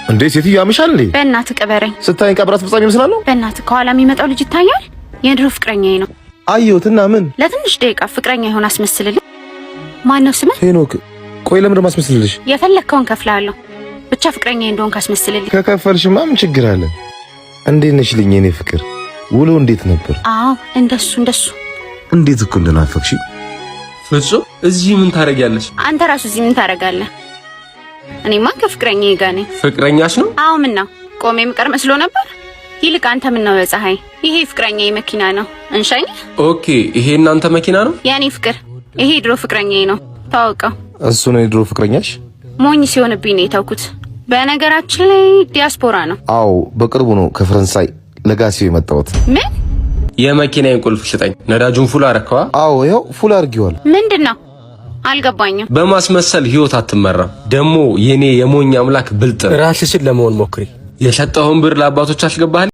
እንዴ ሴትዮ ያምሻል እንዴ? በእናትህ ቅበረኝ። ስታይን ቀብራት ፍጻሜ ይመስላል። በእናትህ ከኋላ የሚመጣው ልጅ ይታያል። የድሮ ፍቅረኛዬ ነው። አየሁትና ምን? ለትንሽ ደቂቃ ፍቅረኛ ይሆን አስመስልልኝ። ማን ነው ስምህ? ሄኖክ። ቆይ ለምን ማስመስልልሽ? የፈለግከውን ከፍላለሁ። ብቻ ፍቅረኛዬ እንደሆን ካስመስልልኝ። ከከፈልሽማ ምን ችግር አለ? እንዴት ነሽ ልኝ የኔ ፍቅር? ውሎ እንዴት ነበር? አዎ እንደሱ እንዴት እኮ እንደናፈቅሽ። ፍጹም እዚህ ምን ታረጋለሽ? አንተ ራሱ እዚህ ምን ታረጋለህ? እኔማ ከፍቅረኛዬ ጋር ነኝ። ፍቅረኛሽ ነው? አዎ ምን ነው ቆሜ ምቀር መስሎ ነበር? ይልቅ አንተ ምን ነው በፀሐይ? ይሄ ፍቅረኛዬ መኪና ነው እንሸኝ። ኦኬ ይሄ እናንተ መኪና ነው? የኔ ፍቅር ይሄ ድሮ ፍቅረኛዬ ነው። ታውቀው? እሱ ነው የድሮ ፍቅረኛሽ? ሞኝ ሲሆንብኝ ነው የተውኩት። በነገራችን ላይ ዲያስፖራ ነው። አዎ በቅርቡ ነው ከፈረንሳይ ለጋሲው የመጣሁት። ምን? የመኪናዬን ቁልፍ ሽጠኝ። ነዳጁን ፉል አረከዋ? አዎ ይኸው ፉል አድርጌዋለሁ። ምንድነው? አልገባኝም። በማስመሰል ህይወት አትመራም። ደግሞ የኔ የሞኝ አምላክ ብልጥ። ራስሽን ለመሆን ሞክሪ። የሰጠውን ብር ለአባቶች አስገባህ።